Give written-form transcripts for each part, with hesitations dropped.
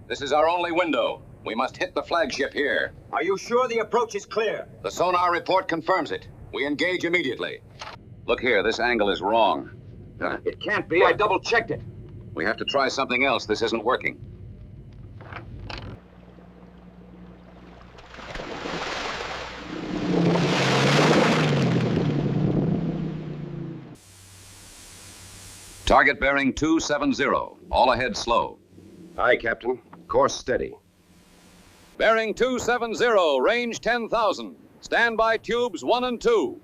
This is our only window. We must hit the flagship here. Are you sure the approach is clear? The sonar report confirms it. We engage immediately. Look here, this angle is wrong. It can't be. I double-checked it. We have to try something else. This isn't working. Target bearing 270. All ahead slow. Aye, Captain. Course steady. Bearing 270, range 10,000. Standby tubes 1 and 2.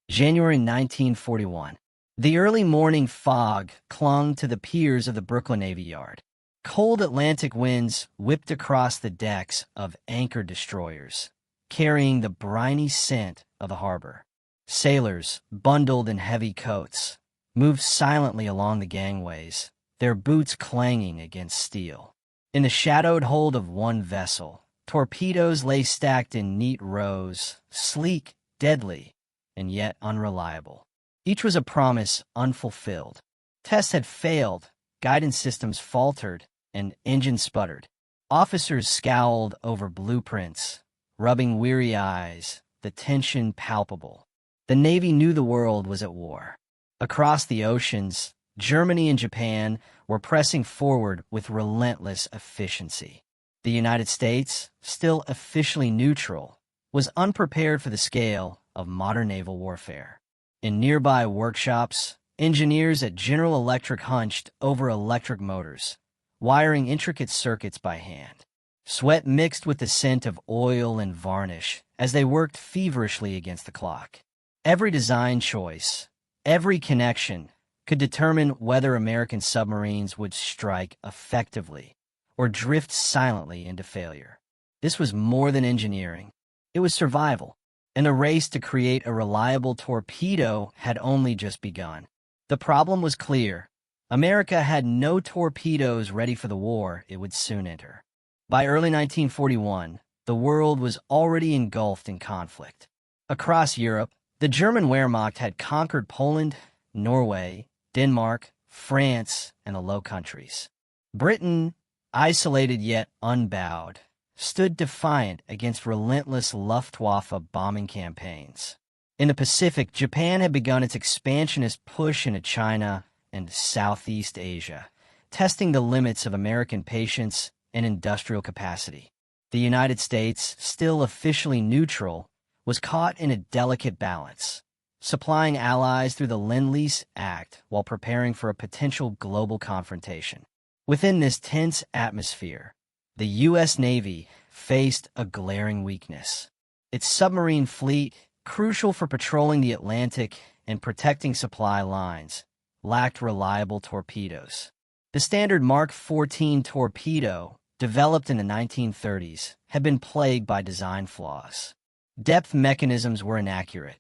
January 1941. The early morning fog clung to the piers of the Brooklyn Navy Yard. Cold Atlantic winds whipped across the decks of anchored destroyers, carrying the briny scent of the harbor. Sailors, bundled in heavy coats, moved silently along the gangways, their boots clanging against steel. In the shadowed hold of one vessel, torpedoes lay stacked in neat rows, sleek, deadly, and yet unreliable. Each was a promise unfulfilled. Tests had failed, guidance systems faltered, and engines sputtered. Officers scowled over blueprints, rubbing weary eyes, the tension palpable. The Navy knew the world was at war. Across the oceans, Germany and Japan were pressing forward with relentless efficiency. The United States, still officially neutral, was unprepared for the scale of modern naval warfare. In nearby workshops, engineers at General Electric hunched over electric motors, wiring intricate circuits by hand. Sweat mixed with the scent of oil and varnish as they worked feverishly against the clock. Every design choice, every connection, could determine whether American submarines would strike effectively or drift silently into failure. This was more than engineering. It was survival, and the race to create a reliable torpedo had only just begun. The problem was clear. America had no torpedoes ready for the war it would soon enter. By early 1941, the world was already engulfed in conflict. Across Europe, the German Wehrmacht had conquered Poland, Norway, Denmark, France, and the Low Countries. Britain, isolated yet unbowed, stood defiant against relentless Luftwaffe bombing campaigns. In the Pacific, Japan had begun its expansionist push into China and Southeast Asia, testing the limits of American patience and industrial capacity. The United States, still officially neutral, was caught in a delicate balance, supplying allies through the Lend-Lease Act while preparing for a potential global confrontation. Within this tense atmosphere, the U.S. Navy faced a glaring weakness. Its submarine fleet, crucial for patrolling the Atlantic and protecting supply lines, lacked reliable torpedoes. The standard Mark 14 torpedo, developed in the 1930s, had been plagued by design flaws. Depth mechanisms were inaccurate.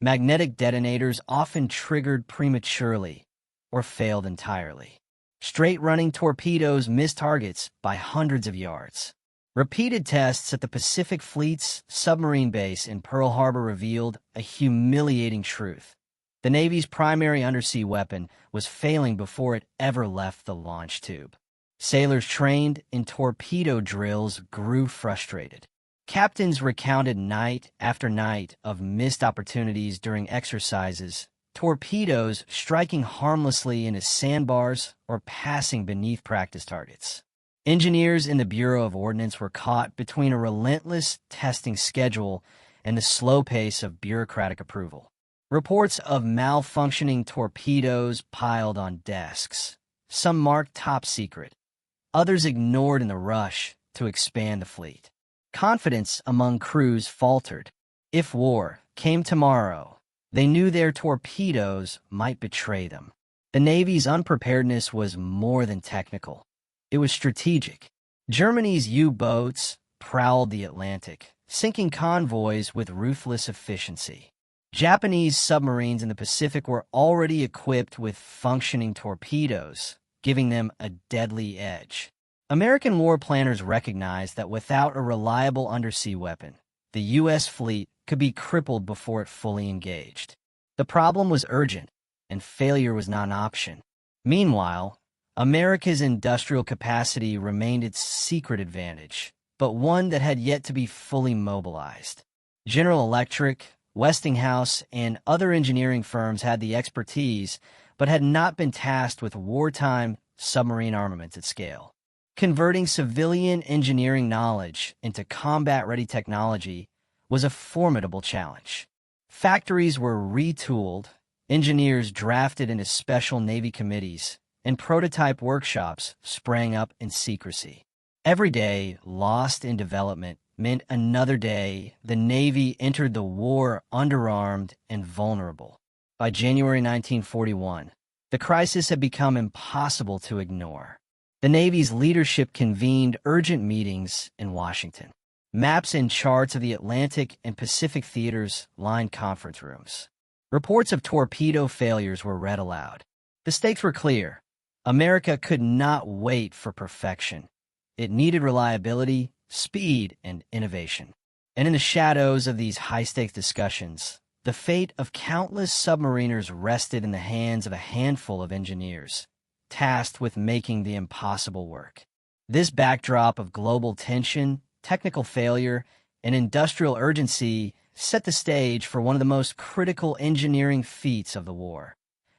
Magnetic detonators often triggered prematurely or failed entirely. Straight-running torpedoes missed targets by hundreds of yards. Repeated tests at the Pacific Fleet's submarine base in Pearl Harbor revealed a humiliating truth. The Navy's primary undersea weapon was failing before it ever left the launch tube. Sailors trained in torpedo drills grew frustrated. Captains recounted night after night of missed opportunities during exercises, torpedoes striking harmlessly into sandbars or passing beneath practice targets. Engineers in the Bureau of Ordnance were caught between a relentless testing schedule and the slow pace of bureaucratic approval. Reports of malfunctioning torpedoes piled on desks, some marked top secret, others ignored in the rush to expand the fleet. Confidence among crews faltered. If war came tomorrow, they knew their torpedoes might betray them. The Navy's unpreparedness was more than technical. It was strategic. Germany's U-boats prowled the Atlantic, sinking convoys with ruthless efficiency. Japanese submarines in the Pacific were already equipped with functioning torpedoes, giving them a deadly edge. American war planners recognized that without a reliable undersea weapon, the U.S. fleet could be crippled before it fully engaged. The problem was urgent, and failure was not an option. Meanwhile, America's industrial capacity remained its secret advantage, but one that had yet to be fully mobilized. General Electric, Westinghouse, and other engineering firms had the expertise, but had not been tasked with wartime submarine armaments at scale. Converting civilian engineering knowledge into combat-ready technology was a formidable challenge. Factories were retooled, engineers drafted into special Navy committees, and prototype workshops sprang up in secrecy. Every day lost in development meant another day the Navy entered the war underarmed and vulnerable. By January 1941, the crisis had become impossible to ignore. The Navy's leadership convened urgent meetings in Washington. Maps and charts of the Atlantic and Pacific theaters lined conference rooms. Reports of torpedo failures were read aloud. The stakes were clear. America could not wait for perfection. It needed reliability, speed, and innovation. And in the shadows of these high-stakes discussions, the fate of countless submariners rested in the hands of a handful of engineers, tasked with making the impossible work. This backdrop of global tension, technical failure, and industrial urgency set the stage for one of the most critical engineering feats of the war: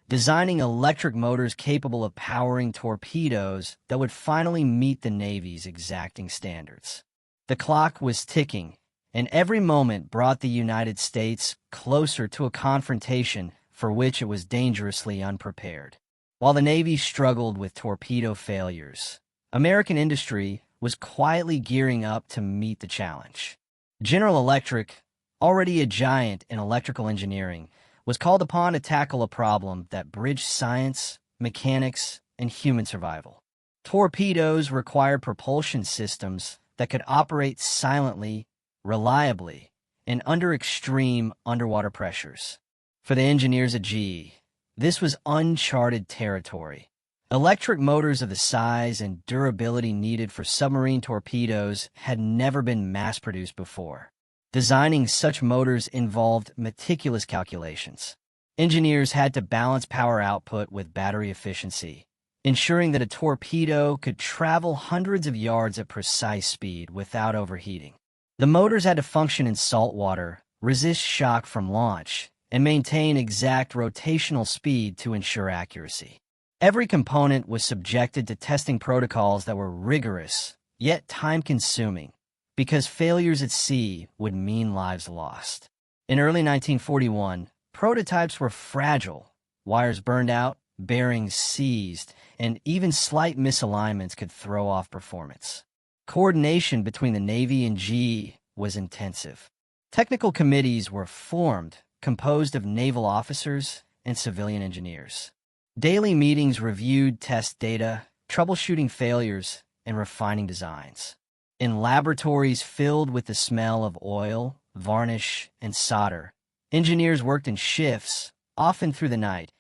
designing electric motors capable of powering torpedoes that would finally meet the Navy's exacting standards. The clock was ticking, and every moment brought the United States closer to a confrontation for which it was dangerously unprepared. While the Navy struggled with torpedo failures, American industry was quietly gearing up to meet the challenge. General Electric, already a giant in electrical engineering, was called upon to tackle a problem that bridged science, mechanics, and human survival. Torpedoes required propulsion systems that could operate silently, reliably, and under extreme underwater pressures. For the engineers at GE, this was uncharted territory. Electric motors of the size and durability needed for submarine torpedoes had never been mass-produced before. Designing such motors involved meticulous calculations. Engineers had to balance power output with battery efficiency, ensuring that a torpedo could travel hundreds of yards at precise speed without overheating. The motors had to function in salt water, resist shock from launch, and maintain exact rotational speed to ensure accuracy. Every component was subjected to testing protocols that were rigorous, yet time-consuming, because failures at sea would mean lives lost. In early 1941, prototypes were fragile. Wires burned out, bearings seized, and even slight misalignments could throw off performance. Coordination between the Navy and GE was intensive. Technical committees were formed, composed of naval officers and civilian engineers. Daily meetings reviewed test data, troubleshooting failures, and refining designs. In laboratories filled with the smell of oil, varnish, and solder, engineers worked in shifts, often through the night,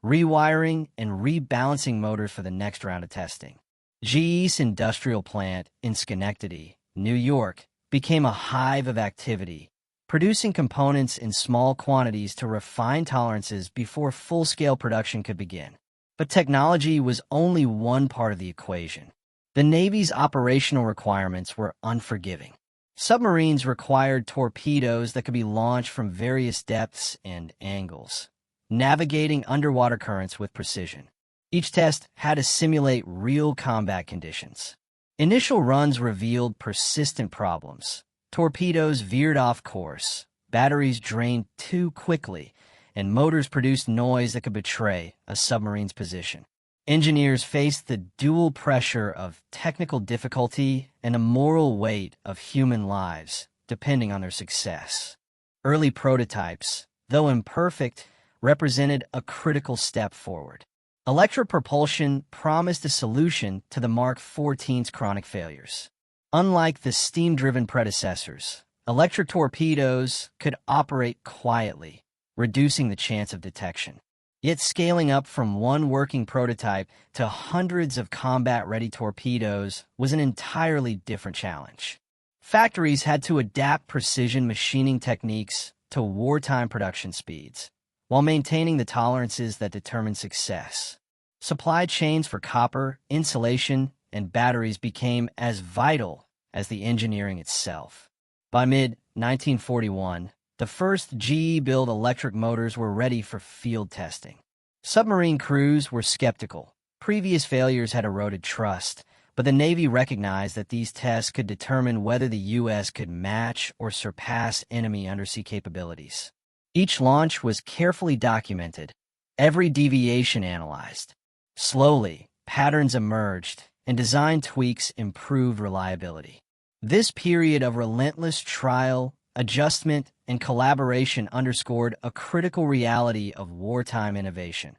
rewiring and rebalancing motors for the next round of testing. GE's industrial plant in Schenectady, New York, became a hive of activity, producing components in small quantities to refine tolerances before full-scale production could begin. But technology was only one part of the equation. The Navy's operational requirements were unforgiving. Submarines required torpedoes that could be launched from various depths and angles, navigating underwater currents with precision. Each test had to simulate real combat conditions. Initial runs revealed persistent problems. Torpedoes veered off course, batteries drained too quickly, and motors produced noise that could betray a submarine's position. Engineers faced the dual pressure of technical difficulty and the moral weight of human lives, depending on their success. Early prototypes, though imperfect, represented a critical step forward. Electric propulsion promised a solution to the Mark XIV's chronic failures. Unlike the steam-driven predecessors, electric torpedoes could operate quietly, reducing the chance of detection. Yet scaling up from one working prototype to hundreds of combat-ready torpedoes was an entirely different challenge. Factories had to adapt precision machining techniques to wartime production speeds, while maintaining the tolerances that determine success. Supply chains for copper, insulation, and batteries became as vital as the engineering itself. By mid-1941, the first GE-built electric motors were ready for field testing. Submarine crews were skeptical. Previous failures had eroded trust, but the Navy recognized that these tests could determine whether the U.S. could match or surpass enemy undersea capabilities. Each launch was carefully documented, every deviation analyzed. Slowly, patterns emerged, and design tweaks improved reliability. This period of relentless trial, adjustment, and collaboration underscored a critical reality of wartime innovation.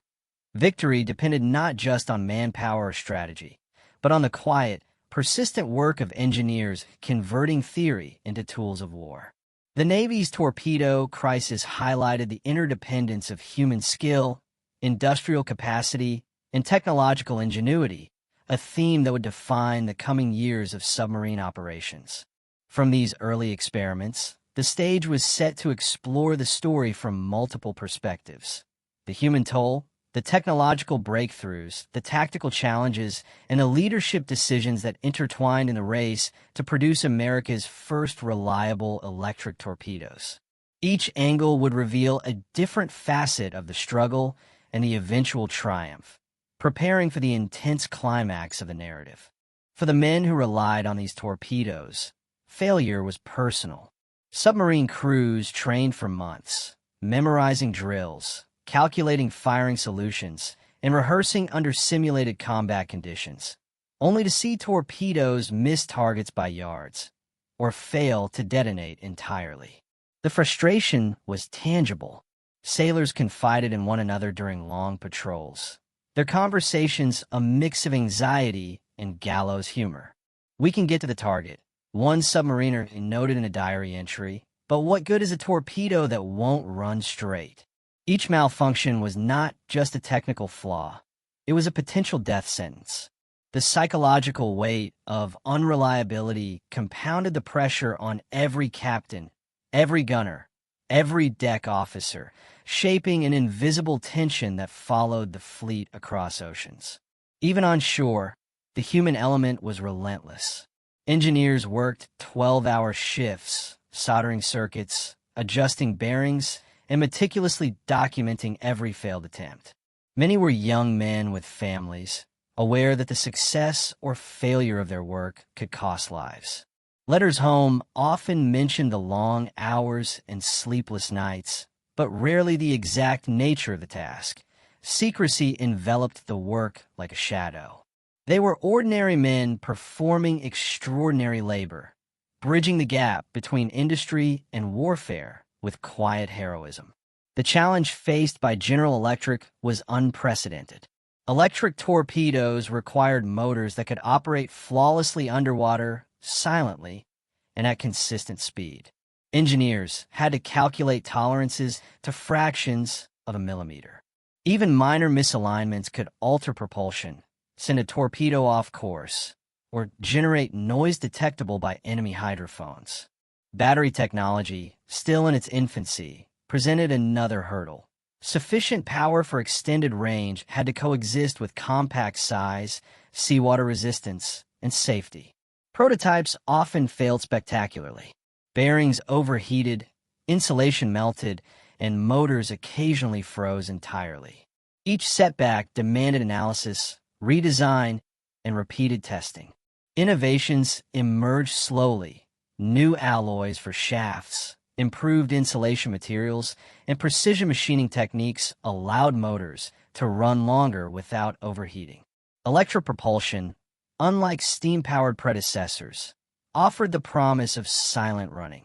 Victory depended not just on manpower or strategy, but on the quiet, persistent work of engineers converting theory into tools of war. The Navy's torpedo crisis highlighted the interdependence of human skill, industrial capacity, and technological ingenuity, a theme that would define the coming years of submarine operations. From these early experiments, the stage was set to explore the story from multiple perspectives. The human toll, the technological breakthroughs, the tactical challenges, and the leadership decisions that intertwined in the race to produce America's first reliable electric torpedoes. Each angle would reveal a different facet of the struggle and the eventual triumph, preparing for the intense climax of the narrative. For the men who relied on these torpedoes, failure was personal. Submarine crews trained for months, memorizing drills, calculating firing solutions, and rehearsing under simulated combat conditions, only to see torpedoes miss targets by yards or fail to detonate entirely. The frustration was tangible. Sailors confided in one another during long patrols, their conversations a mix of anxiety and gallows humor. "We can get to the target," one submariner noted in a diary entry, "but what good is a torpedo that won't run straight?" Each malfunction was not just a technical flaw. It was a potential death sentence. The psychological weight of unreliability compounded the pressure on every captain, every gunner, every deck officer, shaping an invisible tension that followed the fleet across oceans. Even on shore, the human element was relentless. Engineers worked 12-hour shifts, soldering circuits, adjusting bearings, and meticulously documenting every failed attempt. Many were young men with families, aware that the success or failure of their work could cost lives. Letters home often mentioned the long hours and sleepless nights, but rarely the exact nature of the task. Secrecy enveloped the work like a shadow. They were ordinary men performing extraordinary labor, bridging the gap between industry and warfare with quiet heroism. The challenge faced by General Electric was unprecedented. Electric torpedoes required motors that could operate flawlessly underwater, silently, and at consistent speed. Engineers had to calculate tolerances to fractions of a millimeter. Even minor misalignments could alter propulsion, send a torpedo off course, or generate noise detectable by enemy hydrophones. Battery technology, still in its infancy, presented another hurdle. Sufficient power for extended range had to coexist with compact size, seawater resistance, and safety. Prototypes often failed spectacularly. Bearings overheated, insulation melted, and motors occasionally froze entirely. Each setback demanded analysis, redesign, and repeated testing. Innovations emerged slowly: new alloys for shafts, improved insulation materials, and precision machining techniques allowed motors to run longer without overheating. Electric propulsion, unlike steam-powered predecessors, offered the promise of silent running,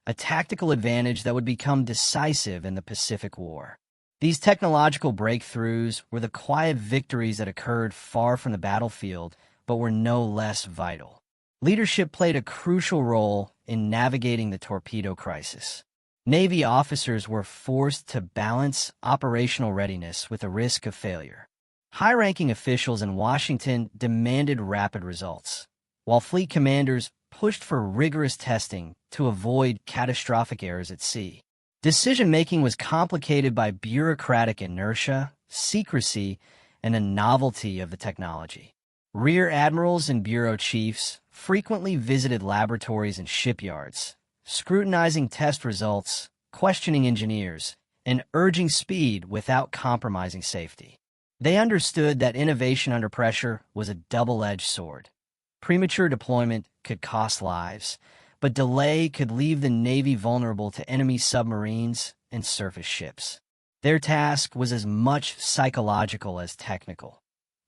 a tactical advantage that would become decisive in the Pacific War. These technological breakthroughs were the quiet victories that occurred far from the battlefield, but were no less vital. Leadership played a crucial role in navigating the torpedo crisis. Navy officers were forced to balance operational readiness with the risk of failure. High-ranking officials in Washington demanded rapid results, while fleet commanders pushed for rigorous testing to avoid catastrophic errors at sea. Decision-making was complicated by bureaucratic inertia, secrecy, and a novelty of the technology. Rear admirals and bureau chiefs frequently visited laboratories and shipyards, scrutinizing test results, questioning engineers, and urging speed without compromising safety. They understood that innovation under pressure was a double-edged sword. Premature deployment could cost lives, but delay could leave the Navy vulnerable to enemy submarines and surface ships. Their task was as much psychological as technical,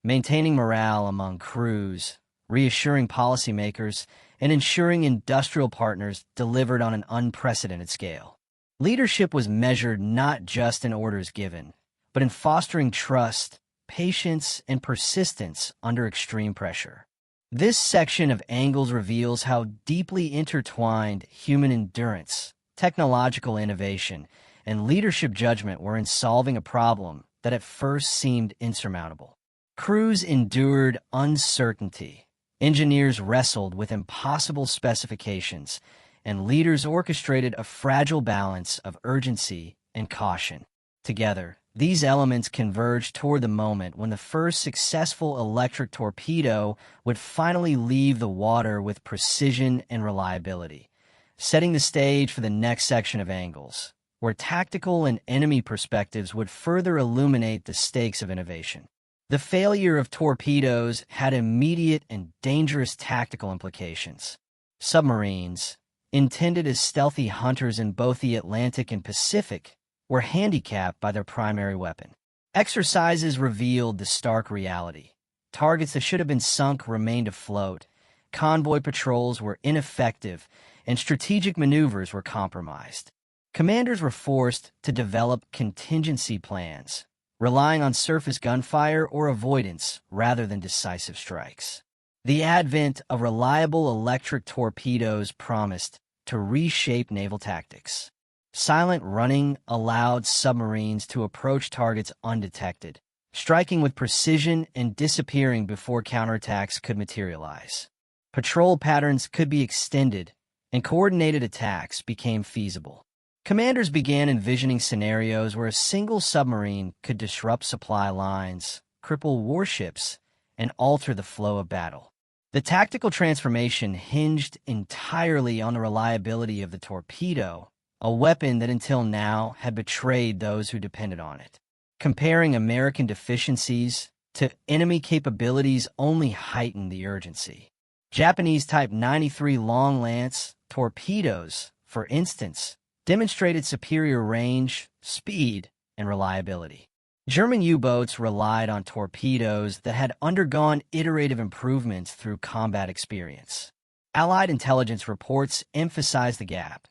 maintaining morale among crews, reassuring policymakers, and ensuring industrial partners delivered on an unprecedented scale. Leadership was measured not just in orders given, but in fostering trust, patience, and persistence under extreme pressure. This section of Angles reveals how deeply intertwined human endurance, technological innovation, and leadership judgment were in solving a problem that at first seemed insurmountable. Crews endured uncertainty, engineers wrestled with impossible specifications, and leaders orchestrated a fragile balance of urgency and caution. Together, these elements converged toward the moment when the first successful electric torpedo would finally leave the water with precision and reliability, setting the stage for the next section of Angles, where tactical and enemy perspectives would further illuminate the stakes of innovation. The failure of torpedoes had immediate and dangerous tactical implications. Submarines, intended as stealthy hunters in both the Atlantic and Pacific, were handicapped by their primary weapon. Exercises revealed the stark reality. Targets that should have been sunk remained afloat, convoy patrols were ineffective, and strategic maneuvers were compromised. Commanders were forced to develop contingency plans, relying on surface gunfire or avoidance rather than decisive strikes. The advent of reliable electric torpedoes promised to reshape naval tactics. Silent running allowed submarines to approach targets undetected, striking with precision and disappearing before counterattacks could materialize. Patrol patterns could be extended, and coordinated attacks became feasible. Commanders began envisioning scenarios where a single submarine could disrupt supply lines, cripple warships, and alter the flow of battle. The tactical transformation hinged entirely on the reliability of the torpedo, a weapon that until now had betrayed those who depended on it. Comparing American deficiencies to enemy capabilities only heightened the urgency. Japanese Type 93 Long Lance torpedoes, for instance, demonstrated superior range, speed, and reliability. German U-boats relied on torpedoes that had undergone iterative improvements through combat experience. Allied intelligence reports emphasized the gap.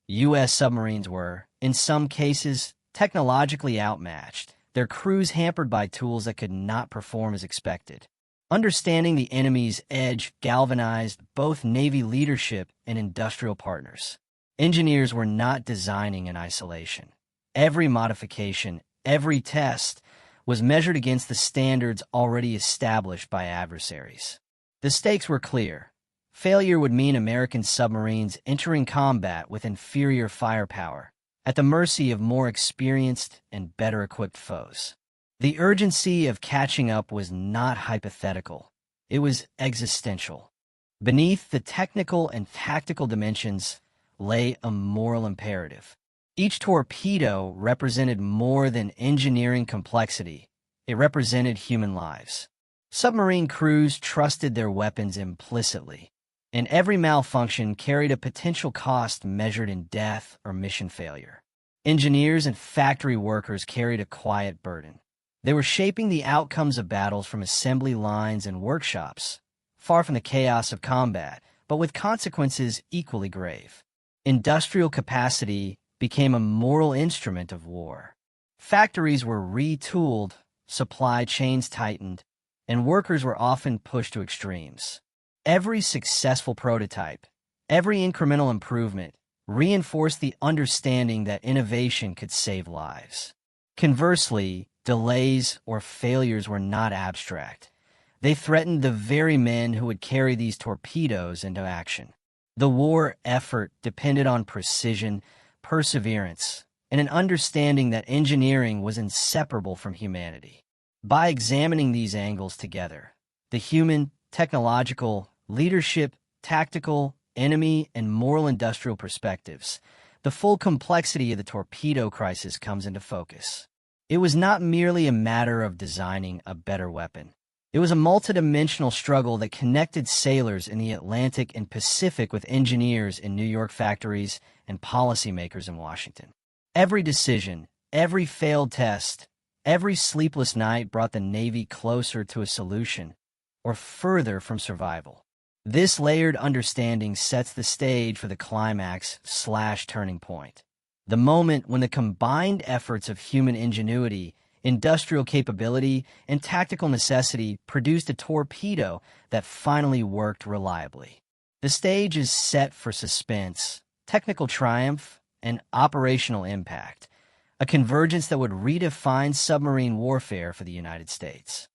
U.S. submarines were, in some cases, technologically outmatched, their crews hampered by tools that could not perform as expected. Understanding the enemy's edge galvanized both Navy leadership and industrial partners. Engineers were not designing in isolation. Every modification, every test, was measured against the standards already established by adversaries. The stakes were clear. Failure would mean American submarines entering combat with inferior firepower, at the mercy of more experienced and better-equipped foes. The urgency of catching up was not hypothetical. It was existential. Beneath the technical and tactical dimensions lay a moral imperative. Each torpedo represented more than engineering complexity. It represented human lives. Submarine crews trusted their weapons implicitly, and every malfunction carried a potential cost measured in death or mission failure. Engineers and factory workers carried a quiet burden. They were shaping the outcomes of battles from assembly lines and workshops, far from the chaos of combat, but with consequences equally grave. Industrial capacity became a moral instrument of war. Factories were retooled, supply chains tightened, and workers were often pushed to extremes. Every successful prototype, every incremental improvement, reinforced the understanding that innovation could save lives. Conversely, delays or failures were not abstract. They threatened the very men who would carry these torpedoes into action. The war effort depended on precision, perseverance, and an understanding that engineering was inseparable from humanity. By examining these angles together, the human, technological, leadership, tactical, enemy, and moral industrial perspectives, the full complexity of the torpedo crisis comes into focus. It was not merely a matter of designing a better weapon. It was a multidimensional struggle that connected sailors in the Atlantic and Pacific with engineers in New York factories and policymakers in Washington. Every decision, every failed test, every sleepless night brought the Navy closer to a solution, or further from survival. This layered understanding sets the stage for the climax/turning point. The moment when the combined efforts of human ingenuity, industrial capability, and tactical necessity produced a torpedo that finally worked reliably. The stage is set for suspense, technical triumph, and operational impact, a convergence that would redefine submarine warfare for the United States.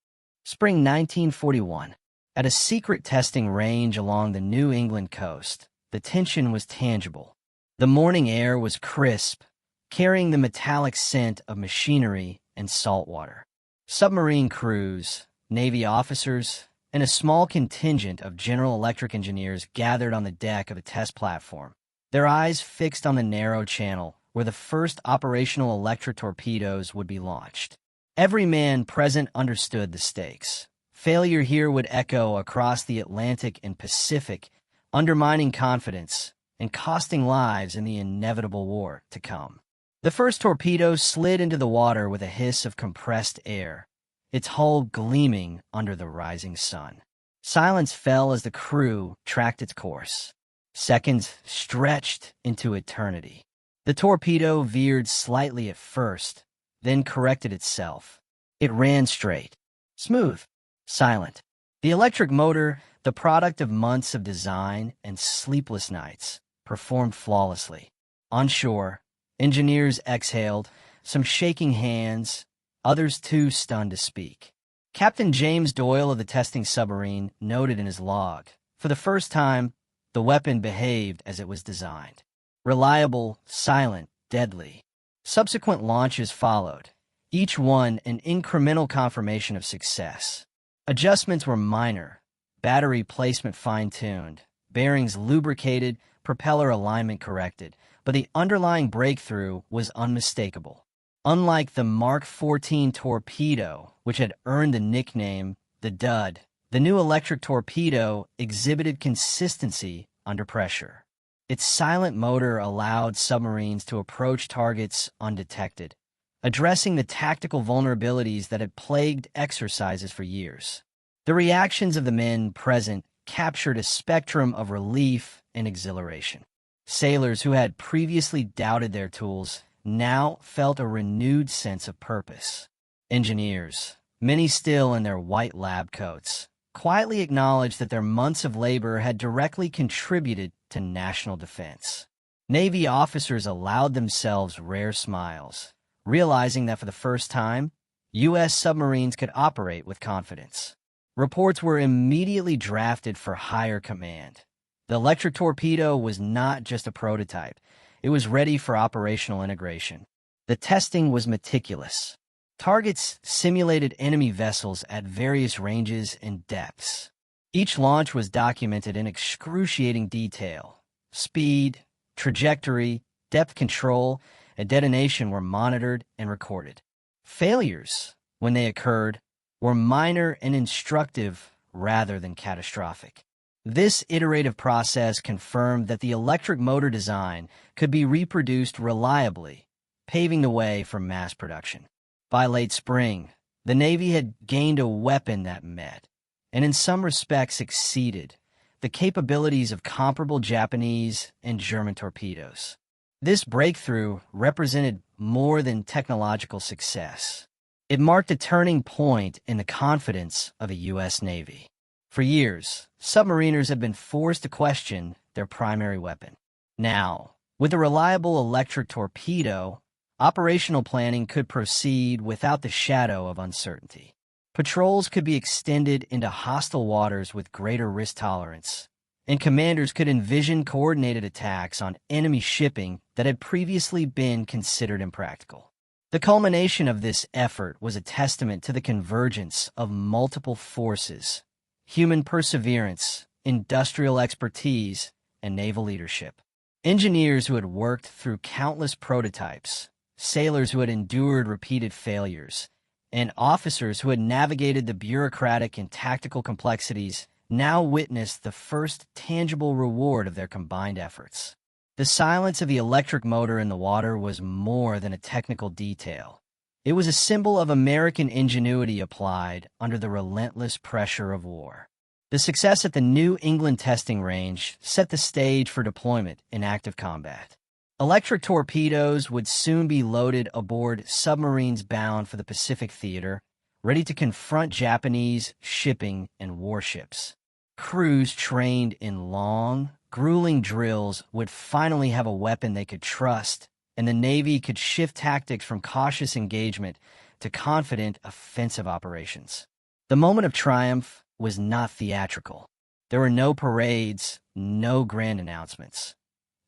Spring 1941. At a secret testing range along the New England coast, the tension was tangible. The morning air was crisp, carrying the metallic scent of machinery and salt water. Submarine crews, Navy officers, and a small contingent of General Electric engineers gathered on the deck of a test platform, their eyes fixed on the narrow channel where the first operational electric torpedoes would be launched. Every man present understood the stakes. Failure here would echo across the Atlantic and Pacific, undermining confidence and costing lives in the inevitable war to come. The first torpedo slid into the water with a hiss of compressed air, its hull gleaming under the rising sun. Silence fell as the crew tracked its course. Seconds stretched into eternity. The torpedo veered slightly at first, then corrected itself. It ran straight, smooth, silent. The electric motor, the product of months of design and sleepless nights, performed flawlessly. Onshore, engineers exhaled, some shaking hands, others too stunned to speak. Captain James Doyle of the testing submarine noted in his log, for the first time, the weapon behaved as it was designed. Reliable, silent, deadly. Subsequent launches followed, each one an incremental confirmation of success. Adjustments were minor, battery placement fine-tuned, bearings lubricated, propeller alignment corrected, but the underlying breakthrough was unmistakable. Unlike the Mark XIV torpedo, which had earned the nickname the Dud, the new electric torpedo exhibited consistency under pressure. Its silent motor allowed submarines to approach targets undetected, addressing the tactical vulnerabilities that had plagued exercises for years. The reactions of the men present captured a spectrum of relief and exhilaration. Sailors who had previously doubted their tools now felt a renewed sense of purpose. Engineers, many still in their white lab coats, quietly acknowledged that their months of labor had directly contributed to national defense. Navy officers allowed themselves rare smiles, realizing that for the first time, U.S. submarines could operate with confidence. Reports were immediately drafted for higher command. The electric torpedo was not just a prototype. It was ready for operational integration. The testing was meticulous. Targets simulated enemy vessels at various ranges and depths. Each launch was documented in excruciating detail. Speed, trajectory, depth control, and detonation were monitored and recorded. Failures, when they occurred, were minor and instructive rather than catastrophic. This iterative process confirmed that the electric motor design could be reproduced reliably, paving the way for mass production. By late spring, the Navy had gained a weapon that met, and in some respects exceeded, the capabilities of comparable Japanese and German torpedoes. This breakthrough represented more than technological success. It marked a turning point in the confidence of the U.S. Navy. For years, submariners had been forced to question their primary weapon. Now, with a reliable electric torpedo, operational planning could proceed without the shadow of uncertainty. Patrols could be extended into hostile waters with greater risk tolerance, and commanders could envision coordinated attacks on enemy shipping that had previously been considered impractical. The culmination of this effort was a testament to the convergence of multiple forces: human perseverance, industrial expertise, and naval leadership. Engineers who had worked through countless prototypes, sailors who had endured repeated failures, and officers who had navigated the bureaucratic and tactical complexities now witnessed the first tangible reward of their combined efforts. The silence of the electric motor in the water was more than a technical detail. It was a symbol of American ingenuity applied under the relentless pressure of war. The success at the New England testing range set the stage for deployment in active combat. Electric torpedoes would soon be loaded aboard submarines bound for the Pacific Theater, ready to confront Japanese shipping and warships. Crews trained in long, grueling drills would finally have a weapon they could trust, and the Navy could shift tactics from cautious engagement to confident offensive operations. The moment of triumph was not theatrical. There were no parades, no grand announcements.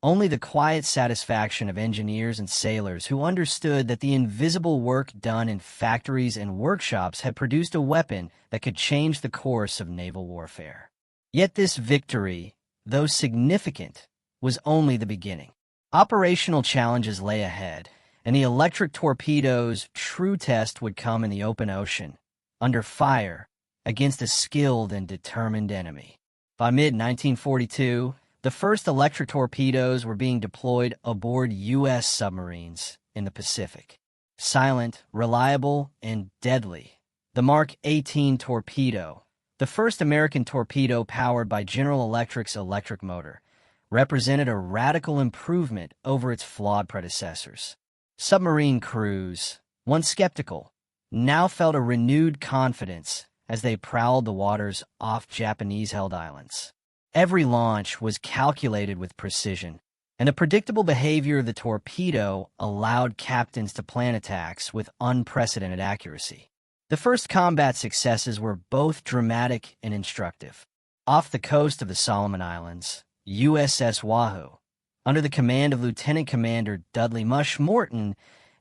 Only the quiet satisfaction of engineers and sailors who understood that the invisible work done in factories and workshops had produced a weapon that could change the course of naval warfare. Yet this victory, though significant, was only the beginning. Operational challenges lay ahead, and the electric torpedo's true test would come in the open ocean, under fire, against a skilled and determined enemy. By mid-1942, the first electric torpedoes were being deployed aboard U.S. submarines in the Pacific. Silent, reliable, and deadly, the Mark 18 torpedo, the first American torpedo powered by General Electric's electric motor, represented a radical improvement over its flawed predecessors. Submarine crews, once skeptical, now felt a renewed confidence as they prowled the waters off Japanese-held islands. Every launch was calculated with precision, and the predictable behavior of the torpedo allowed captains to plan attacks with unprecedented accuracy. The first combat successes were both dramatic and instructive. Off the coast of the Solomon Islands, USS Wahoo, under the command of Lieutenant Commander Dudley Mush Morton,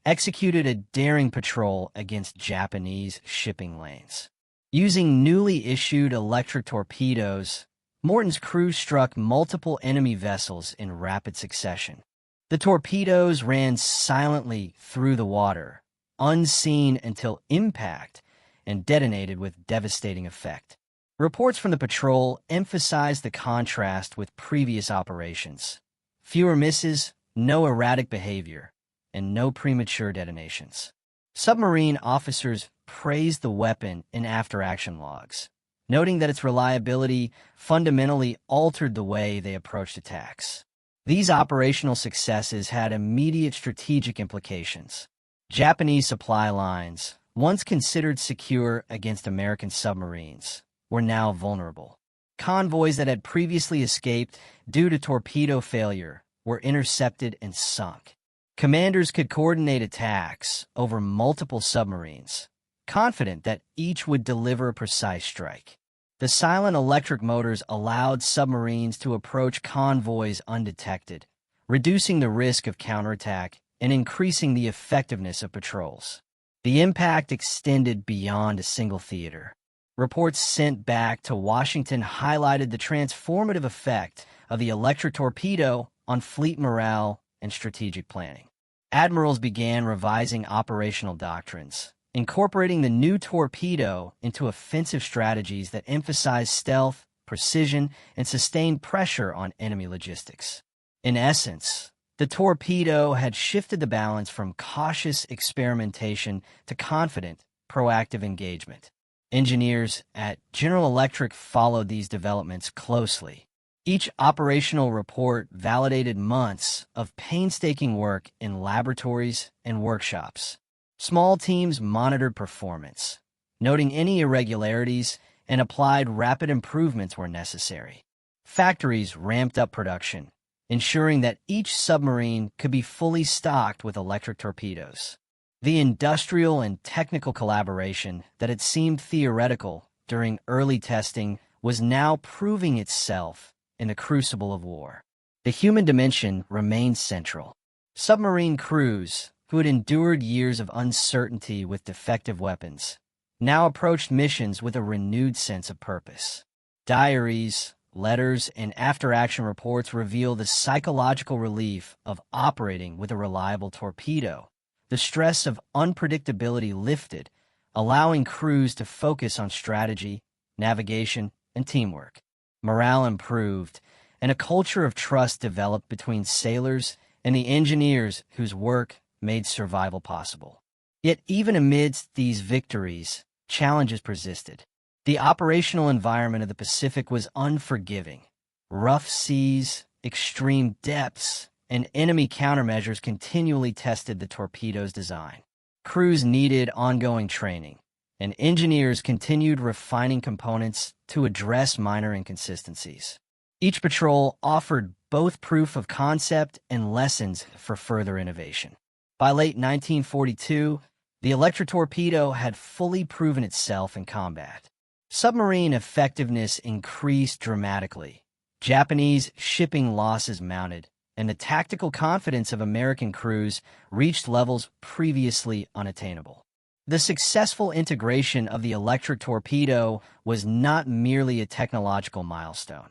executed a daring patrol against Japanese shipping lanes. Using newly issued electric torpedoes, Morton's crew struck multiple enemy vessels in rapid succession. The torpedoes ran silently through the water, unseen until impact, and detonated with devastating effect. Reports from the patrol emphasized the contrast with previous operations. Fewer misses, no erratic behavior, and no premature detonations. Submarine officers praised the weapon in after-action logs, noting that its reliability fundamentally altered the way they approached attacks. These operational successes had immediate strategic implications. Japanese supply lines, once considered secure against American submarines, were now vulnerable. Convoys that had previously escaped due to torpedo failure were intercepted and sunk. Commanders could coordinate attacks over multiple submarines, confident that each would deliver a precise strike. The silent electric motors allowed submarines to approach convoys undetected, reducing the risk of counterattack and increasing the effectiveness of patrols. The impact extended beyond a single theater. Reports sent back to Washington highlighted the transformative effect of the electric torpedo on fleet morale and strategic planning. Admirals began revising operational doctrines, incorporating the new torpedo into offensive strategies that emphasized stealth, precision, and sustained pressure on enemy logistics. In essence, the torpedo had shifted the balance from cautious experimentation to confident, proactive engagement. Engineers at General Electric followed these developments closely. Each operational report validated months of painstaking work in laboratories and workshops. Small teams monitored performance, noting any irregularities, and applied rapid improvements where necessary. Factories ramped up production, ensuring that each submarine could be fully stocked with electric torpedoes. The industrial and technical collaboration that had seemed theoretical during early testing was now proving itself in the crucible of war. The human dimension remained central. Submarine crews, who had endured years of uncertainty with defective weapons, now approached missions with a renewed sense of purpose. Diaries, letters, and after-action reports reveal the psychological relief of operating with a reliable torpedo. The stress of unpredictability lifted, allowing crews to focus on strategy, navigation, and teamwork. Morale improved, and a culture of trust developed between sailors and the engineers whose work made survival possible. Yet even amidst these victories, challenges persisted. The operational environment of the Pacific was unforgiving. Rough seas, extreme depths, and enemy countermeasures continually tested the Torpedo's design. Crews needed ongoing training, and engineers continued refining components to address minor inconsistencies. Each patrol offered both proof of concept and lessons for further innovation. By late 1942, the electric torpedo had fully proven itself in combat. Submarine effectiveness increased dramatically. Japanese shipping losses mounted, and the tactical confidence of American crews reached levels previously unattainable. The successful integration of the electric torpedo was not merely a technological milestone.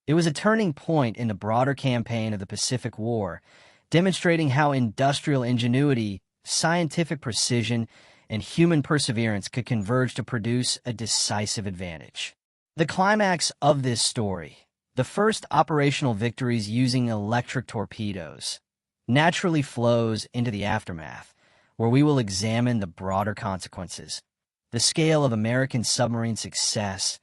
It was a turning point in the broader campaign of the Pacific War, demonstrating how industrial ingenuity, scientific precision, and human perseverance could converge to produce a decisive advantage. The climax of this story, the first operational victories using electric torpedoes, naturally flows into the aftermath, where we will examine the broader consequences, the scale of American submarine success,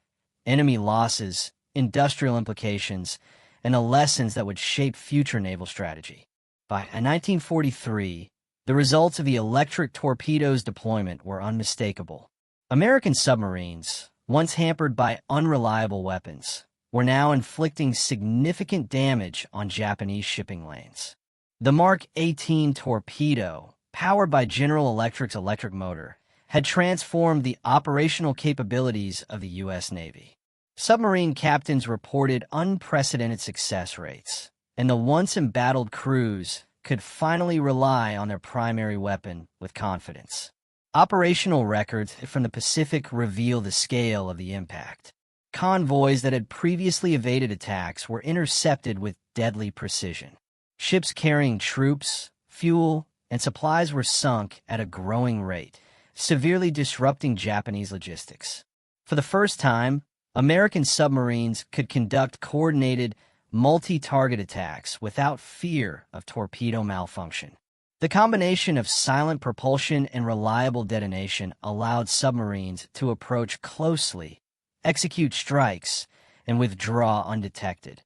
enemy losses, industrial implications, and the lessons that would shape future naval strategy. By 1943, the results of the electric torpedo's deployment were unmistakable. American submarines, once hampered by unreliable weapons, were now inflicting significant damage on Japanese shipping lanes. The Mark 18 torpedo, powered by General Electric's electric motor, had transformed the operational capabilities of the U.S. Navy. Submarine captains reported unprecedented success rates, and the once-embattled crews could finally rely on their primary weapon with confidence. Operational records from the Pacific reveal the scale of the impact. Convoys that had previously evaded attacks were intercepted with deadly precision. Ships carrying troops, fuel, and supplies were sunk at a growing rate, severely disrupting Japanese logistics. For the first time, American submarines could conduct coordinated, multi-target attacks without fear of torpedo malfunction. The combination of silent propulsion and reliable detonation allowed submarines to approach closely, execute strikes, and withdraw undetected.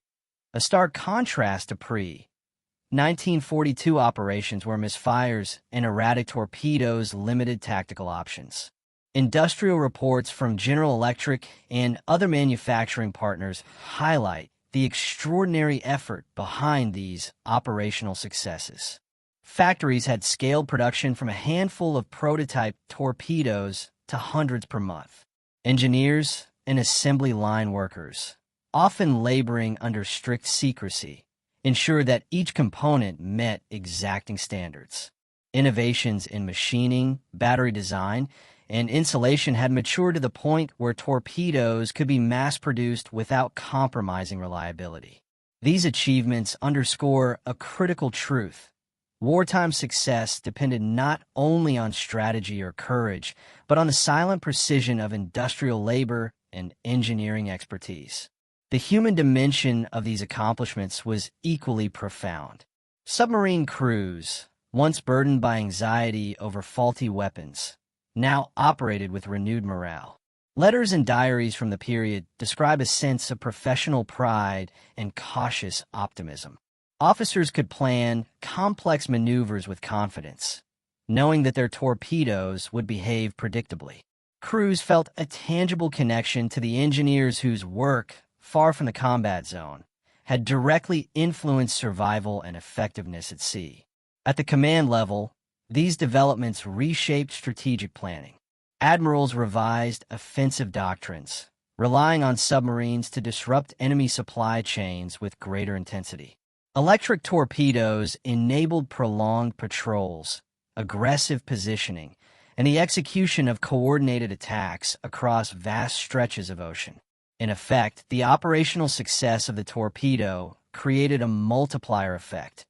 A stark contrast to pre-1942 operations where misfires and erratic torpedoes limited tactical options. Industrial reports from General Electric and other manufacturing partners highlight the extraordinary effort behind these operational successes. Factories had scaled production from a handful of prototype torpedoes to hundreds per month. Engineers and assembly line workers, often laboring under strict secrecy, ensured that each component met exacting standards. Innovations in machining, battery design, and insulation had matured to the point where torpedoes could be mass-produced without compromising reliability. These achievements underscore a critical truth. Wartime success depended not only on strategy or courage, but on the silent precision of industrial labor and engineering expertise. The human dimension of these accomplishments was equally profound. Submarine crews, once burdened by anxiety over faulty weapons, now operated with renewed morale. Letters and diaries from the period describe a sense of professional pride and cautious optimism. Officers could plan complex maneuvers with confidence, knowing that their torpedoes would behave predictably. Crews felt a tangible connection to the engineers whose work, far from the combat zone, had directly influenced survival and effectiveness at sea. At the command level, these developments reshaped strategic planning. Admirals revised offensive doctrines, relying on submarines to disrupt enemy supply chains with greater intensity. Electric torpedoes enabled prolonged patrols, aggressive positioning, and the execution of coordinated attacks across vast stretches of ocean. In effect, the operational success of the torpedo created a multiplier effect.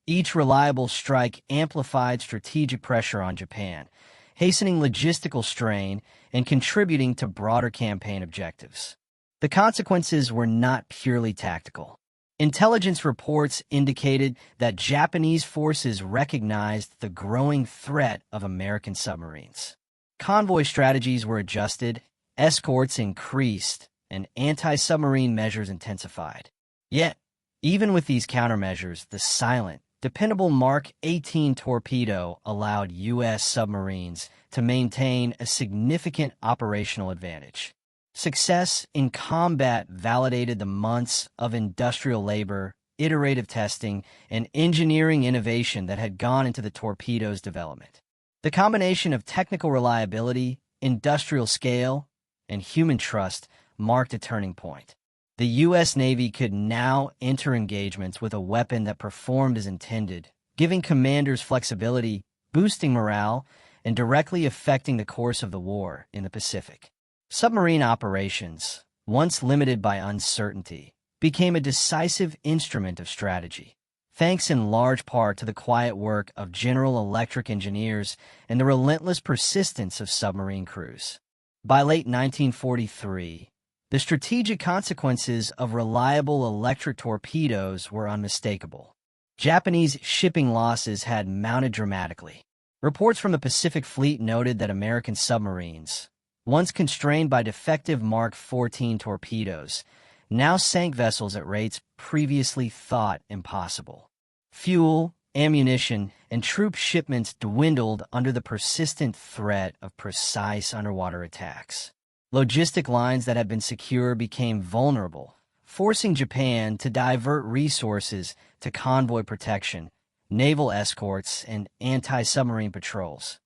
Each reliable strike amplified strategic pressure on Japan, hastening logistical strain and contributing to broader campaign objectives. The consequences were not purely tactical. Intelligence reports indicated that Japanese forces recognized the growing threat of American submarines. Convoy strategies were adjusted, escorts increased, and anti-submarine measures intensified. Yet, even with these countermeasures, the silent, dependable Mark 18 torpedo allowed U.S. submarines to maintain a significant operational advantage. Success in combat validated the months of industrial labor, iterative testing, and engineering innovation that had gone into the torpedo's development. The combination of technical reliability, industrial scale, and human trust marked a turning point. The U.S. Navy could now enter engagements with a weapon that performed as intended, giving commanders flexibility, boosting morale, and directly affecting the course of the war in the Pacific. Submarine operations, once limited by uncertainty, became a decisive instrument of strategy, thanks in large part to the quiet work of General Electric engineers and the relentless persistence of submarine crews. By late 1943, the strategic consequences of reliable electric torpedoes were unmistakable. Japanese shipping losses had mounted dramatically. Reports from the Pacific Fleet noted that American submarines, once constrained by defective Mark 14 torpedoes, now sank vessels at rates previously thought impossible. Fuel, ammunition, and troop shipments dwindled under the persistent threat of precise underwater attacks. Logistic lines that had been secure became vulnerable, forcing Japan to divert resources to convoy protection, naval escorts, and anti-submarine patrols.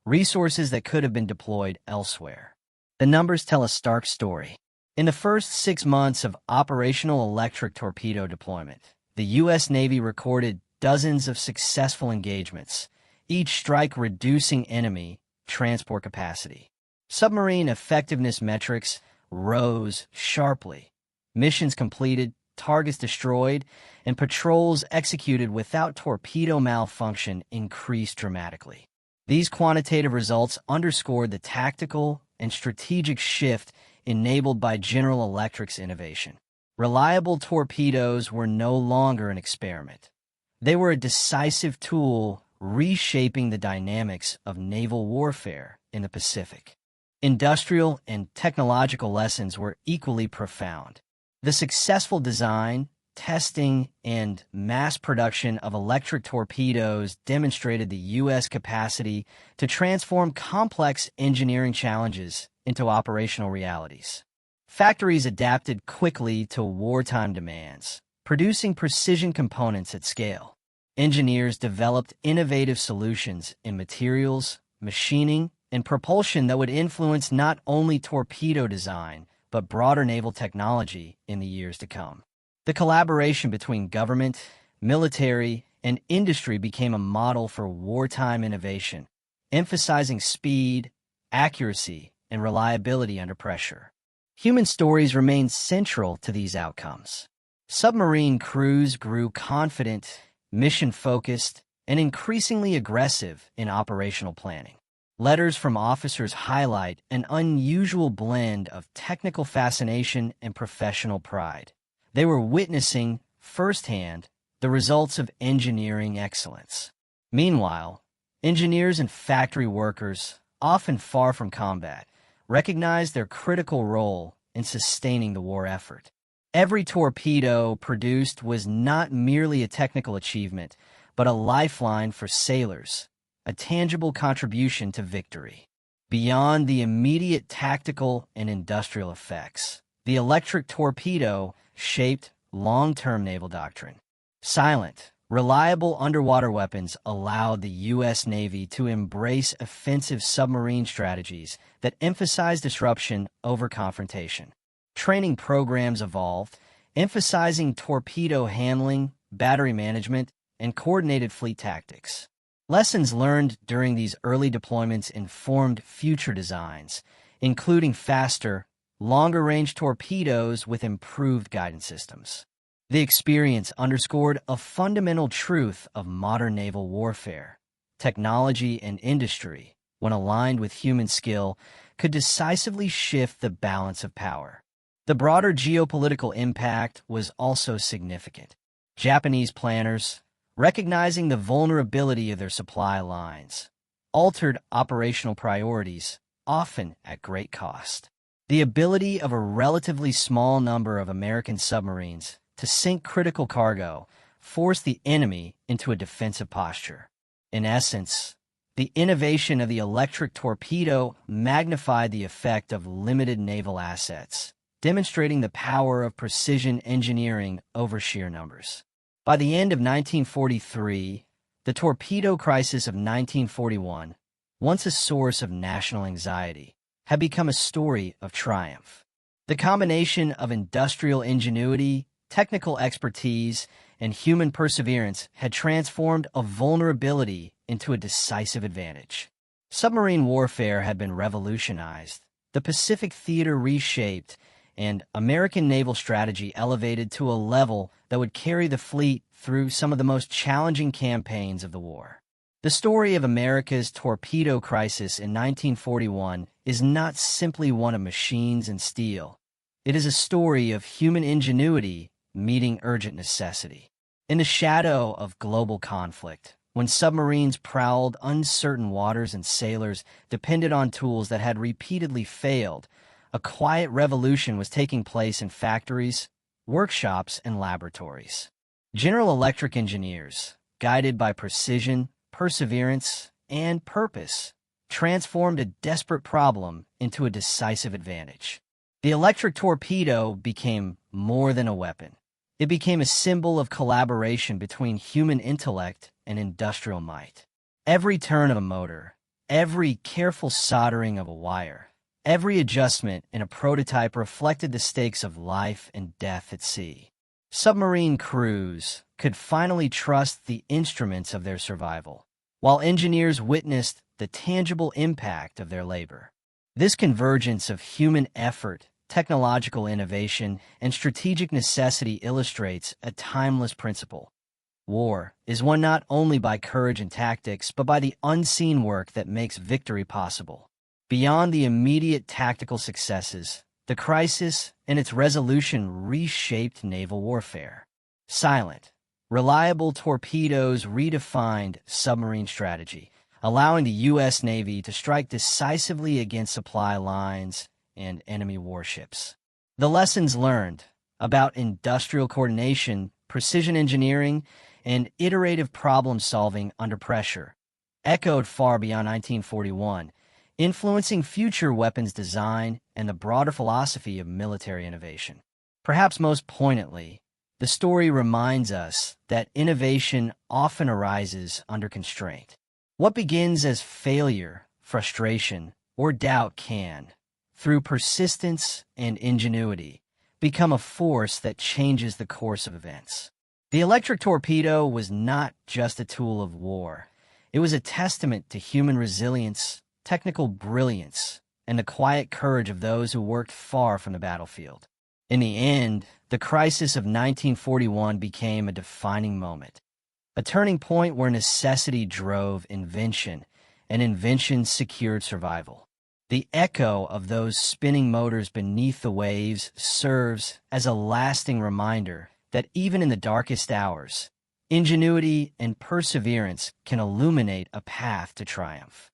Resources that could have been deployed elsewhere. The numbers tell a stark story. In the first 6 months of operational electric torpedo deployment, the U.S. Navy recorded dozens of successful engagements, each strike reducing enemy transport capacity. Submarine effectiveness metrics rose sharply. Missions completed, targets destroyed, and patrols executed without torpedo malfunction increased dramatically. These quantitative results underscored the tactical and strategic shift enabled by General Electric's innovation. Reliable torpedoes were no longer an experiment. They were a decisive tool reshaping the dynamics of naval warfare in the Pacific. Industrial and technological lessons were equally profound. The successful design, testing, and mass production of electric torpedoes demonstrated the U.S. capacity to transform complex engineering challenges into operational realities. Factories adapted quickly to wartime demands, producing precision components at scale. Engineers developed innovative solutions in materials, machining, and propulsion that would influence not only torpedo design, but broader naval technology in the years to come. The collaboration between government, military, and industry became a model for wartime innovation, emphasizing speed, accuracy, and reliability under pressure. Human stories remain central to these outcomes. Submarine crews grew confident, mission-focused, and increasingly aggressive in operational planning. Letters from officers highlight an unusual blend of technical fascination and professional pride. They were witnessing, firsthand, the results of engineering excellence. Meanwhile, engineers and factory workers, often far from combat, recognized their critical role in sustaining the war effort. Every torpedo produced was not merely a technical achievement, but a lifeline for sailors, a tangible contribution to victory. Beyond the immediate tactical and industrial effects, the electric torpedo shaped long-term naval doctrine. Silent, reliable underwater weapons allowed the U.S. Navy to embrace offensive submarine strategies that emphasize disruption over confrontation. Training programs evolved, emphasizing torpedo handling, battery management, and coordinated fleet tactics. Lessons learned during these early deployments informed future designs, including faster, longer-range torpedoes with improved guidance systems. The experience underscored a fundamental truth of modern naval warfare. Technology and industry, when aligned with human skill, could decisively shift the balance of power. The broader geopolitical impact was also significant. Japanese planners, recognizing the vulnerability of their supply lines, altered operational priorities, often at great cost. The ability of a relatively small number of American submarines to sink critical cargo forced the enemy into a defensive posture. In essence, the innovation of the electric torpedo magnified the effect of limited naval assets, demonstrating the power of precision engineering over sheer numbers. By the end of 1943, the torpedo crisis of 1941, once a source of national anxiety, had become a story of triumph. The combination of industrial ingenuity, technical expertise, and human perseverance had transformed a vulnerability into a decisive advantage. Submarine warfare had been revolutionized, the Pacific theater reshaped, and American naval strategy elevated to a level that would carry the fleet through some of the most challenging campaigns of the war. The story of America's torpedo crisis in 1941 is not simply one of machines and steel. It is a story of human ingenuity meeting urgent necessity. In the shadow of global conflict, when submarines prowled uncertain waters and sailors depended on tools that had repeatedly failed, a quiet revolution was taking place in factories, workshops, and laboratories. General Electric engineers, guided by precision, perseverance, and purpose, transformed a desperate problem into a decisive advantage. The electric torpedo became more than a weapon. It became a symbol of collaboration between human intellect and industrial might. Every turn of a motor, every careful soldering of a wire, every adjustment in a prototype reflected the stakes of life and death at sea. Submarine crews could finally trust the instruments of their survival, while engineers witnessed the tangible impact of their labor. This convergence of human effort, technological innovation, and strategic necessity illustrates a timeless principle. War is won not only by courage and tactics, but by the unseen work that makes victory possible. Beyond the immediate tactical successes, the crisis and its resolution reshaped naval warfare. Silent, reliable torpedoes redefined submarine strategy, allowing the U.S. Navy to strike decisively against supply lines and enemy warships. The lessons learned about industrial coordination, precision engineering, and iterative problem-solving under pressure echoed far beyond 1941, influencing future weapons design and the broader philosophy of military innovation. Perhaps most poignantly, the story reminds us that innovation often arises under constraint. What begins as failure, frustration, or doubt can, through persistence and ingenuity, become a force that changes the course of events. The electric torpedo was not just a tool of war. It was a testament to human resilience, technical brilliance, and the quiet courage of those who worked far from the battlefield. In the end, the crisis of 1941 became a defining moment, a turning point where necessity drove invention, and invention secured survival. The echo of those spinning motors beneath the waves serves as a lasting reminder that even in the darkest hours, ingenuity and perseverance can illuminate a path to triumph.